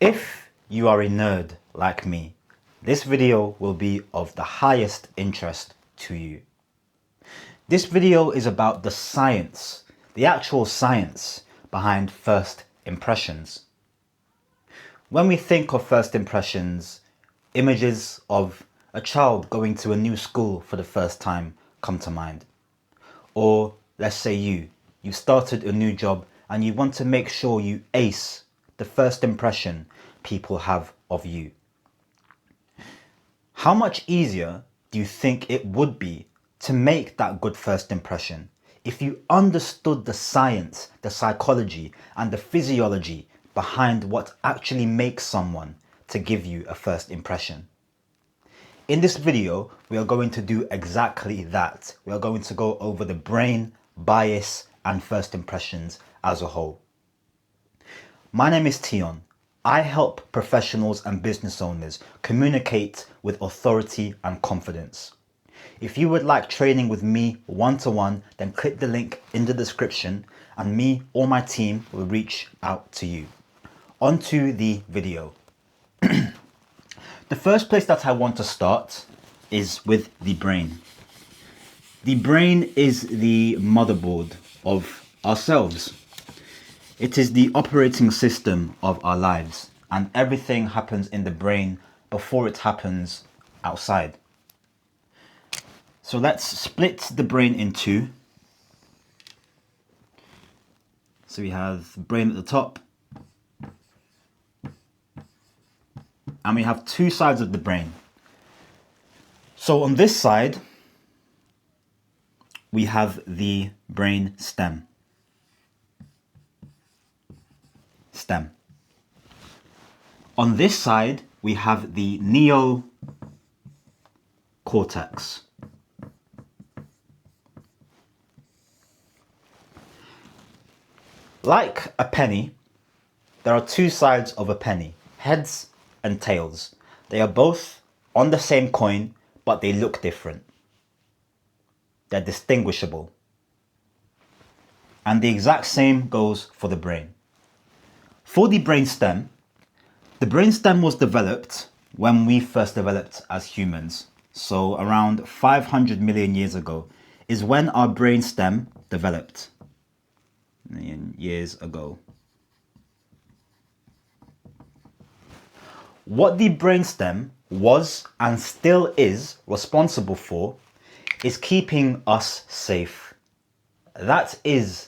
If you are a nerd like me, this video will be of the highest interest to you. This video is about the science, the actual science behind first impressions. When we think of first impressions, images of a child going to a new school for the first time come to mind. Or let's say you started a new job and you want to make sure you ace the first impression people have of you. How much easier do you think it would be to make that good first impression if you understood the science, the psychology, and the physiology behind what actually makes someone to give you a first impression? In this video, we are going to do exactly that. We are going to go over the brain, bias, and first impressions as a whole. My name is Tion. I help professionals and business owners communicate with authority and confidence. If you would like training with me one-to-one, then click the link in the description and me or my team will reach out to you. On to the video. The first place that I want to start is with the brain. The brain is the motherboard of ourselves. It is the operating system of our lives, and everything happens in the brain before it happens outside. So let's split the brain in two. So we have the brain at the top, and we have two sides of the brain. So on this side, we have the brain stem. On this side, we have the neocortex. Like a penny, there are two sides of a penny, heads and tails. They are both on the same coin, but they look different. They're distinguishable. And the exact same goes for the brain. For the brainstem was developed when we first developed as humans. So around 500 million years ago is when our brainstem developed. Years ago. What the brainstem was and still is responsible for is keeping us safe. That is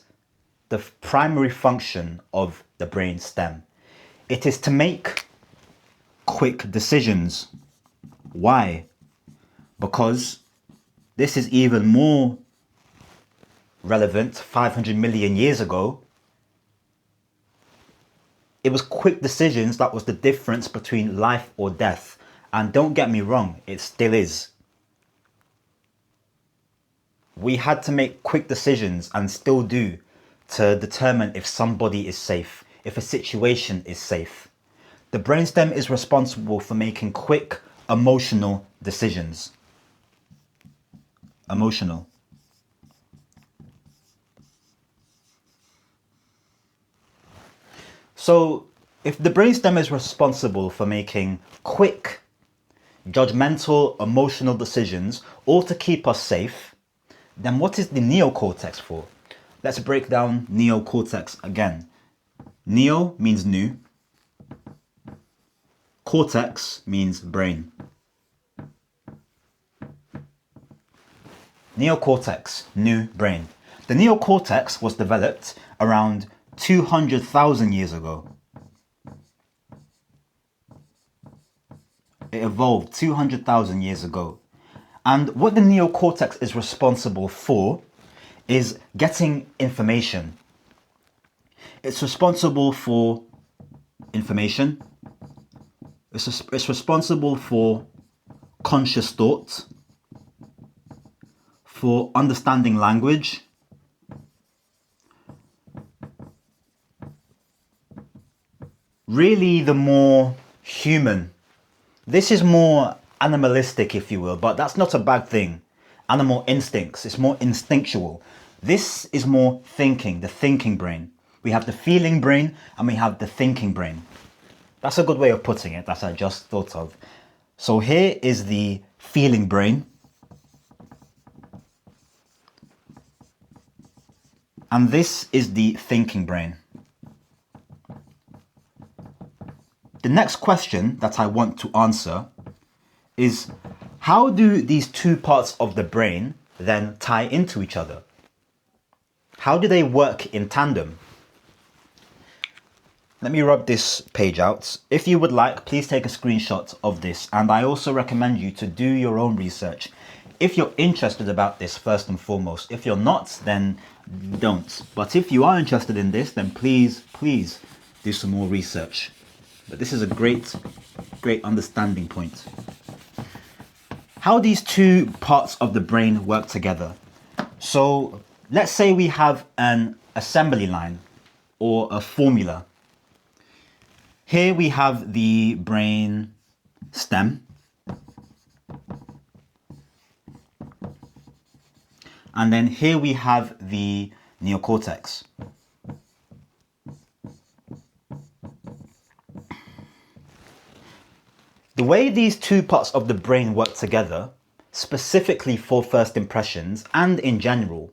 the primary function of the brainstem. It is to make quick decisions. Why? Because this is even more relevant 500 million years ago. It was quick decisions that was the difference between life or death. And don't get me wrong, it still is. We had to make quick decisions and still do to determine if somebody is safe, if a situation is safe. The brainstem is responsible for making quick, emotional decisions. Emotional. So, if the brainstem is responsible for making quick, judgmental, emotional decisions, or to keep us safe, then what is the neocortex for? Let's break down neocortex again. Neo means new. Cortex means brain. Neocortex, new brain. The neocortex was developed around 200,000 years ago. It evolved 200,000 years ago. And what the neocortex is responsible for is getting information. It's responsible for information. It's responsible for conscious thought, for understanding language, really the more human. This is more animalistic, if you will, but that's not a bad thing. Animal instincts, it's more instinctual. This is more thinking, the thinking brain. We have the feeling brain and we have the thinking brain. That's a good way of putting it that I just thought of. So here is the feeling brain. And this is the thinking brain. The next question that I want to answer is, how do these two parts of the brain then tie into each other? How do they work in tandem? Let me rub this page out. If you would like, please take a screenshot of this, and I also recommend you to do your own research. If you're interested about this, first and foremost. If you're not, then don't. But if you are interested in this, then please do some more research. But this is a great understanding point. How these two parts of the brain work together. So let's say we have an assembly line or a formula. Here we have the brain stem. And then here we have the neocortex. The way these two parts of the brain work together, specifically for first impressions and in general,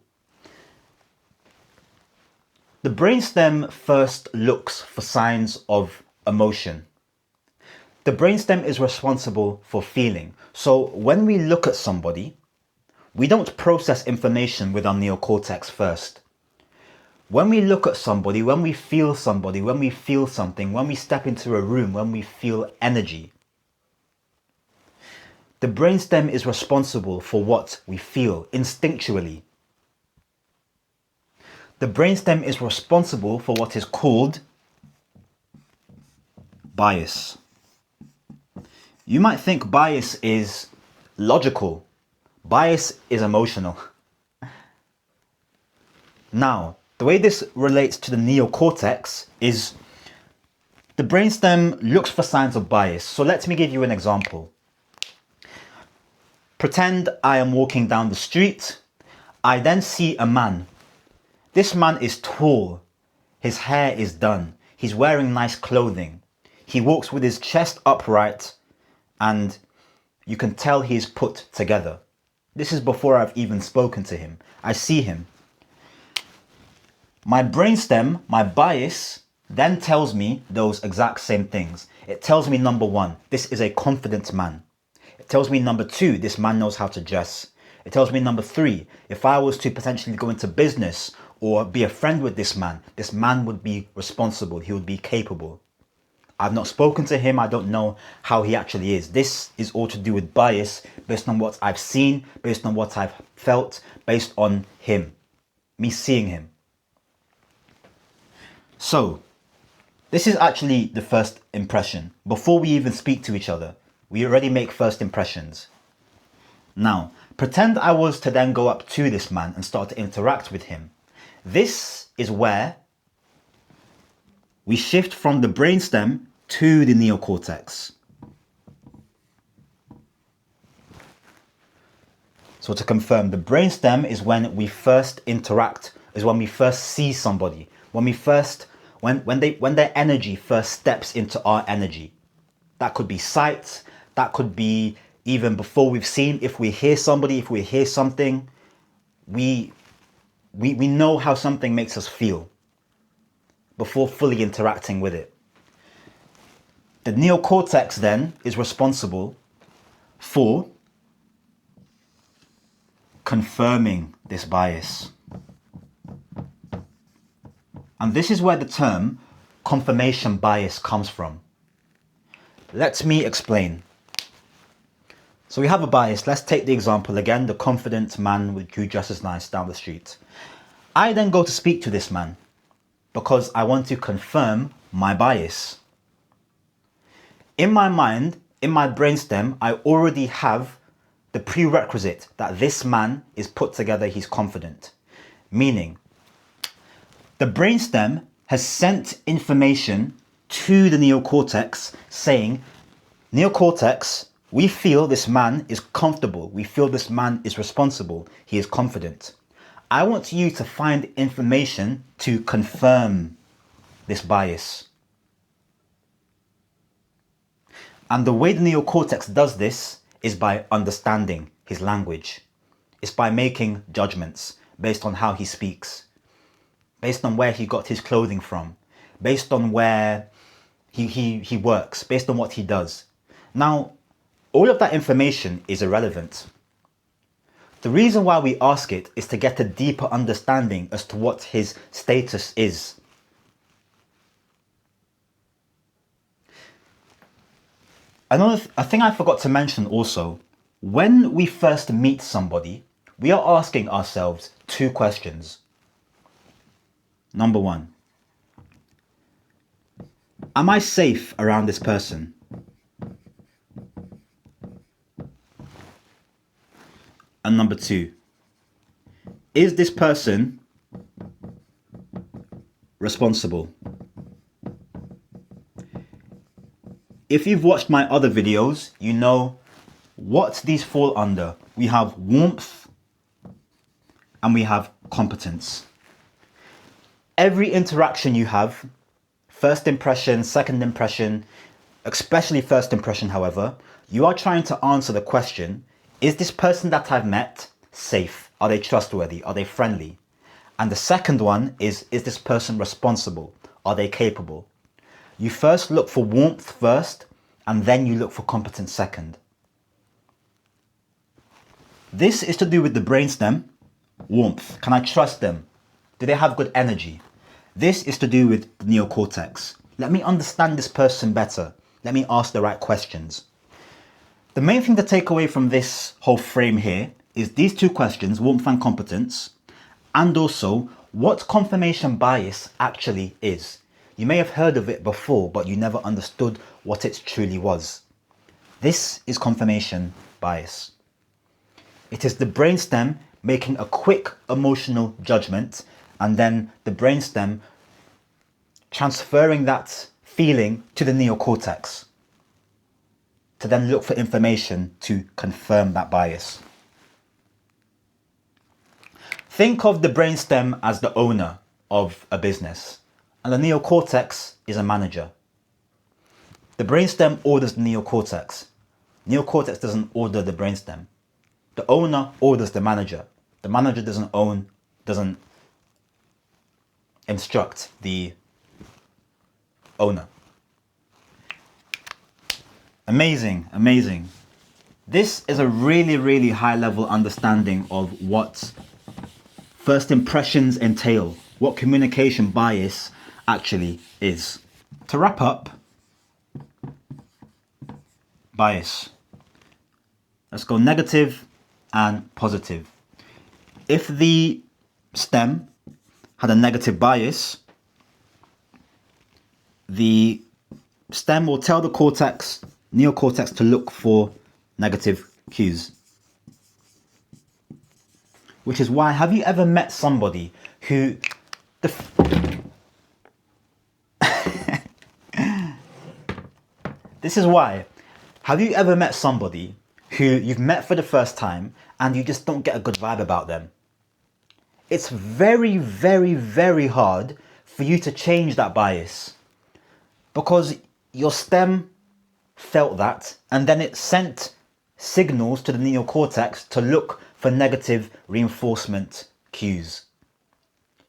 the brainstem first looks for signs of emotion. The brainstem is responsible for feeling. So when we look at somebody, we don't process information with our neocortex first. When we look at somebody, when we feel somebody, when we feel something, when we step into a room, when we feel energy, the brainstem is responsible for what we feel instinctually. The brainstem is responsible for what is called bias. You might think bias is logical. Bias is emotional. Now, the way this relates to the neocortex is the brainstem looks for signs of bias. So let me give you an example. Pretend I am walking down the street. I then see a man. This man is tall. His hair is done. He's wearing nice clothing. He walks with his chest upright, and you can tell he's put together. This is before I've even spoken to him. I see him. My brainstem, my bias, then tells me those exact same things. It tells me, number one, this is a confident man. It tells me, number two, this man knows how to dress. It tells me, number three, if I was to potentially go into business or be a friend with this man would be responsible. He would be capable. I've not spoken to him. I don't know how he actually is. This is all to do with bias based on what I've seen, based on what I've felt, based on him, me seeing him. So, this is actually the first impression. Before we even speak to each other, we already make first impressions. Now, pretend I was to then go up to this man and start to interact with him. This is where we shift from the brainstem to the neocortex. So to confirm, the brainstem is when we first interact, is when we first see somebody, when their energy first steps into our energy. That could be sight, that could be even before we've seen. If we hear somebody, if we hear something, we know how something makes us feel before fully interacting with it. The neocortex then is responsible for confirming this bias. And this is where the term confirmation bias comes from. Let me explain. So we have a bias. Let's take the example again, the confident man who dresses nice down the street. I then go to speak to this man because I want to confirm my bias. In my mind, in my brainstem, I already have the prerequisite that this man is put together, he's confident. Meaning, the brainstem has sent information to the neocortex saying, neocortex, we feel this man is comfortable. We feel this man is responsible. He is confident. I want you to find information to confirm this bias. And the way the neocortex does this is by understanding his language. It's by making judgments based on how he speaks, based on where he got his clothing from, based on where he works, based on what he does. Now, all of that information is irrelevant. The reason why we ask it is to get a deeper understanding as to what his status is. A thing I forgot to mention also, when we first meet somebody, we are asking ourselves two questions. Number one, am I safe around this person? And number two, is this person responsible? If you've watched my other videos, you know what these fall under. We have warmth and we have competence. Every interaction you have, first impression, second impression, especially first impression, however, you are trying to answer the question, is this person that I've met safe? Are they trustworthy? Are they friendly? And the second one is this person responsible? Are they capable? You first look for warmth first, and then you look for competence second. This is to do with the brainstem. Warmth. Can I trust them? Do they have good energy? This is to do with the neocortex. Let me understand this person better. Let me ask the right questions. The main thing to take away from this whole frame here is these two questions, warmth and competence, and also what confirmation bias actually is. You may have heard of it before, but you never understood what it truly was. This is confirmation bias. It is the brainstem making a quick emotional judgment, and then the brainstem transferring that feeling to the neocortex to then look for information to confirm that bias. Think of the brainstem as the owner of a business, and the neocortex is a manager. The brainstem orders the neocortex. Neocortex doesn't order the brainstem. The owner orders the manager. The manager doesn't instruct the owner. Amazing, amazing. This is a really, really high level understanding of what first impressions entail, what communication bias actually is. To wrap up, bias. Let's go negative and positive. If the stem had a negative bias, the stem will tell the neocortex to look for negative cues. Which is why, have you ever met somebody who This is why, have you ever met somebody who you've met for the first time and you just don't get a good vibe about them? It's very, very, very hard for you to change that bias because your stem felt that and then it sent signals to the neocortex to look for negative reinforcement cues.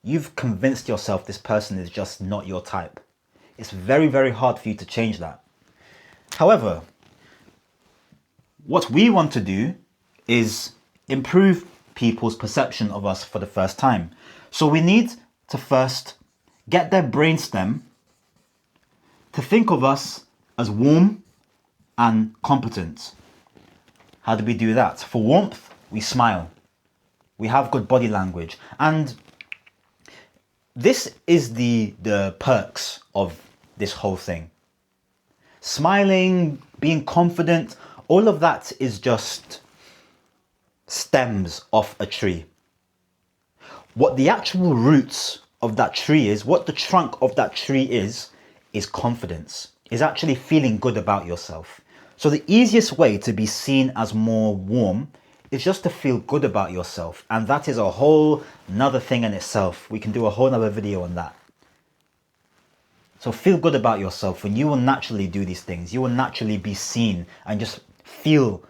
You've convinced yourself this person is just not your type. It's very, very hard for you to change that. However, what we want to do is improve people's perception of us for the first time. So we need to first get their brainstem to think of us as warm and competent. How do we do that? For warmth, we smile. We have good body language. And this is the perks of this whole thing. Smiling, being confident, all of that is just stems off a tree. What the actual roots of that tree is, what the trunk of that tree is confidence, is actually feeling good about yourself. So the easiest way to be seen as more warm is just to feel good about yourself. And that is a whole nother thing in itself. We can do a whole nother video on that. So feel good about yourself, and you will naturally do these things. You will naturally be seen and just feel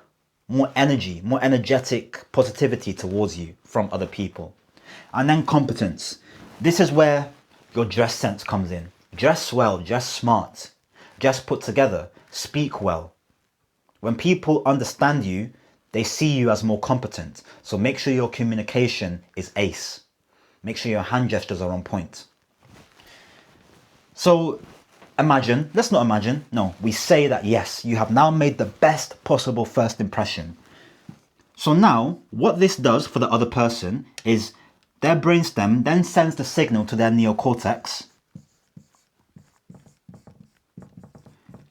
more energy, more energetic positivity towards you from other people. And then competence. This is where your dress sense comes in. Dress well, dress smart, dress put together, speak well. When people understand you, they see you as more competent. So make sure your communication is ace. Make sure your hand gestures are on point. So we say that yes, you have now made the best possible first impression. So now, what this does for the other person is their brainstem then sends the signal to their neocortex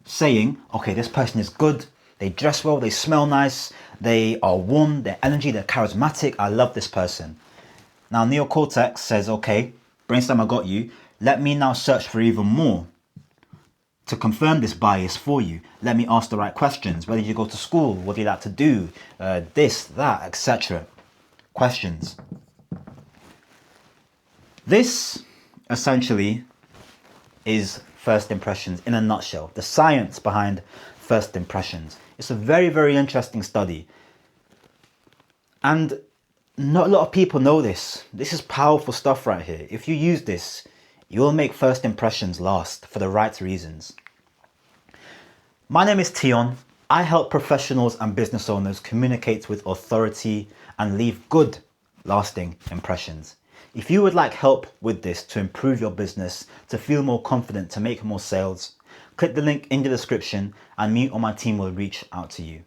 saying, okay, this person is good, they dress well, they smell nice, they are warm, they're energy, they're charismatic, I love this person. Now neocortex says, okay, brainstem, I got you. Let me now search for even more to confirm this bias for you. Let me ask the right questions. Where did you go to school? What do you like to do? This, that, etc. Questions. This essentially is first impressions in a nutshell. The science behind first impressions. It's a very, very interesting study. And not a lot of people know this. This is powerful stuff right here. If you use this, you will make first impressions last for the right reasons. My name is Tion. I help professionals and business owners communicate with authority and leave good, lasting impressions. If you would like help with this to improve your business, to feel more confident, to make more sales, click the link in the description and me or my team will reach out to you.